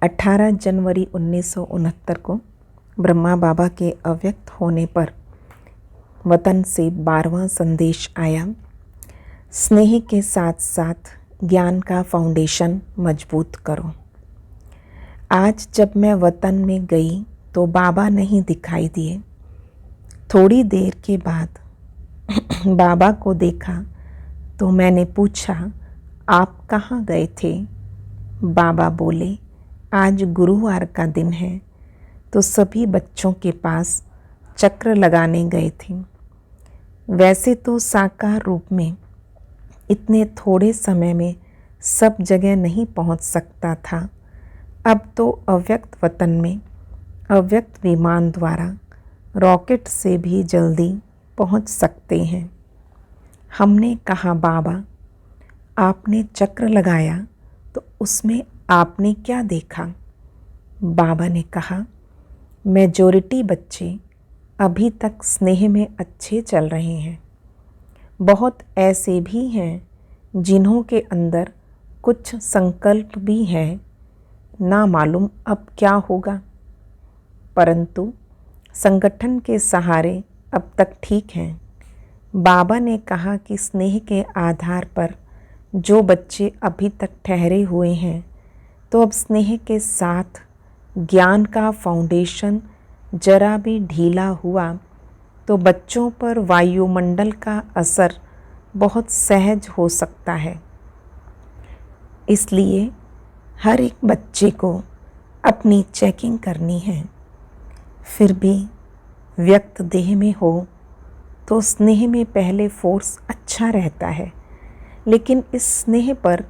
18 जनवरी 1969 को ब्रह्मा बाबा के अव्यक्त होने पर वतन से 12वां संदेश आया। स्नेह के साथ साथ ज्ञान का फाउंडेशन मजबूत करो। आज जब मैं वतन में गई तो बाबा नहीं दिखाई दिए। थोड़ी देर के बाद बाबा को देखा तो मैंने पूछा, आप कहाँ गए थे? बाबा बोले, आज गुरुवार का दिन है तो सभी बच्चों के पास चक्र लगाने गए थे। वैसे तो साकार रूप में इतने थोड़े समय में सब जगह नहीं पहुंच सकता था। अब तो अव्यक्त वतन में अव्यक्त विमान द्वारा रॉकेट से भी जल्दी पहुंच सकते हैं। हमने कहा, बाबा आपने चक्र लगाया तो उसमें आपने क्या देखा? बाबा ने कहा, मेजॉरिटी बच्चे अभी तक स्नेह में अच्छे चल रहे हैं। बहुत ऐसे भी हैं जिन्हों के अंदर कुछ संकल्प भी हैं, ना मालूम अब क्या होगा, परंतु संगठन के सहारे अब तक ठीक हैं। बाबा ने कहा कि स्नेह के आधार पर जो बच्चे अभी तक ठहरे हुए हैं, तो अब स्नेह के साथ ज्ञान का फाउंडेशन जरा भी ढीला हुआ तो बच्चों पर वायुमंडल का असर बहुत सहज हो सकता है। इसलिए हर एक बच्चे को अपनी चेकिंग करनी है। फिर भी व्यक्त देह में हो तो स्नेह में पहले फोर्स अच्छा रहता है, लेकिन इस स्नेह पर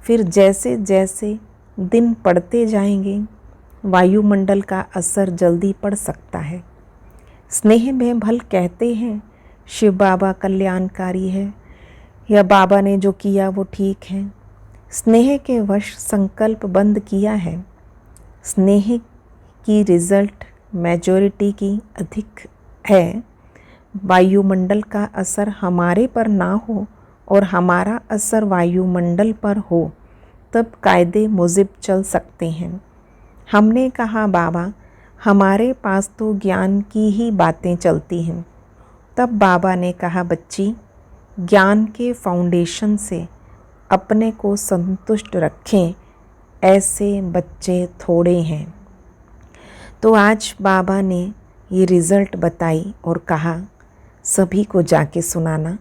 फिर जैसे जैसे दिन पड़ते जाएंगे वायुमंडल का असर जल्दी पड़ सकता है। स्नेह में भल कहते हैं शिव बाबा कल्याणकारी है या बाबा ने जो किया वो ठीक है। स्नेह के वश संकल्प बंद किया है। स्नेह की रिजल्ट मेजॉरिटी की अधिक है। वायुमंडल का असर हमारे पर ना हो और हमारा असर वायुमंडल पर हो, तब कायदे मुजिब चल सकते हैं। हमने कहा, बाबा हमारे पास तो ज्ञान की ही बातें चलती हैं। तब बाबा ने कहा, बच्ची ज्ञान के फाउंडेशन से अपने को संतुष्ट रखें, ऐसे बच्चे थोड़े हैं। तो आज बाबा ने ये रिज़ल्ट बताई और कहा, सभी को जाके सुनाना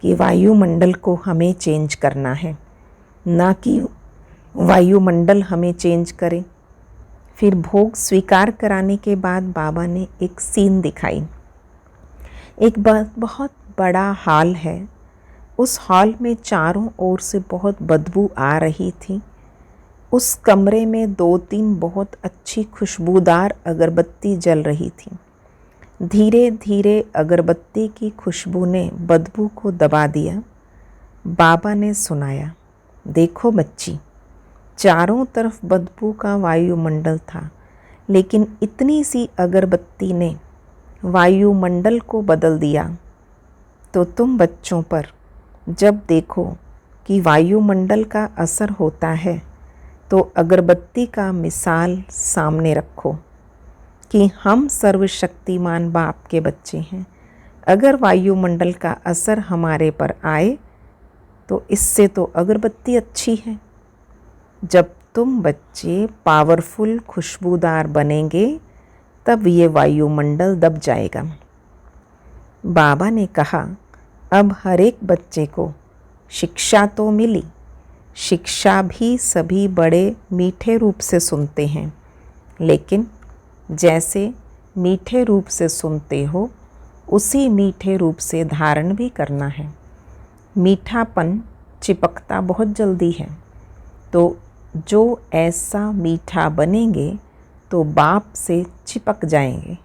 कि वायुमंडल को हमें चेंज करना है, ना कि वायुमंडल हमें चेंज करे। फिर भोग स्वीकार कराने के बाद बाबा ने एक सीन दिखाई। एक बहुत बड़ा हॉल है। उस हॉल में चारों ओर से बहुत बदबू आ रही थी। उस कमरे में 2-3 बहुत अच्छी खुशबूदार अगरबत्ती जल रही थी। धीरे धीरे अगरबत्ती की खुशबू ने बदबू को दबा दिया। बाबा ने सुनाया, देखो बच्ची, चारों तरफ बदबू का वायुमंडल था, लेकिन इतनी सी अगरबत्ती ने वायुमंडल को बदल दिया। तो तुम बच्चों पर जब देखो कि वायुमंडल का असर होता है, तो अगरबत्ती का मिसाल सामने रखो कि हम सर्वशक्तिमान बाप के बच्चे हैं। अगर वायुमंडल का असर हमारे पर आए तो इससे तो अगरबत्ती अच्छी है। जब तुम बच्चे पावरफुल खुशबूदार बनेंगे तब ये वायुमंडल दब जाएगा। बाबा ने कहा, अब हर एक बच्चे को शिक्षा तो मिली। शिक्षा भी सभी बड़े मीठे रूप से सुनते हैं, लेकिन जैसे मीठे रूप से सुनते हो उसी मीठे रूप से धारण भी करना है। मीठापन चिपकता बहुत जल्दी है, तो जो ऐसा मीठा बनेंगे तो बाप से चिपक जाएंगे।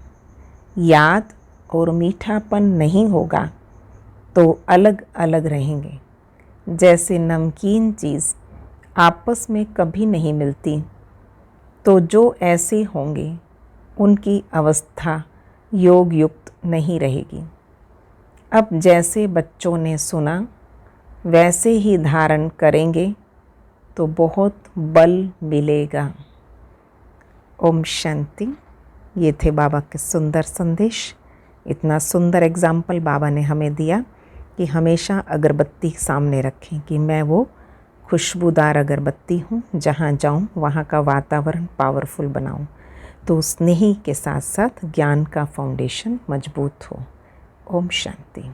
याद और मीठापन नहीं होगा तो अलग अलग रहेंगे। जैसे नमकीन चीज़ आपस में कभी नहीं मिलती, तो जो ऐसे होंगे उनकी अवस्था योग युक्त नहीं रहेगी। अब जैसे बच्चों ने सुना वैसे ही धारण करेंगे तो बहुत बल मिलेगा। ओम शांति। ये थे बाबा के सुंदर संदेश। इतना सुंदर एग्जाम्पल बाबा ने हमें दिया कि हमेशा अगरबत्ती सामने रखें कि मैं वो खुशबूदार अगरबत्ती हूँ, जहाँ जाऊँ वहाँ का वातावरण पावरफुल बनाऊँ, तो स्नेही के साथ साथ ज्ञान का फाउंडेशन मजबूत हो। ओम शांति।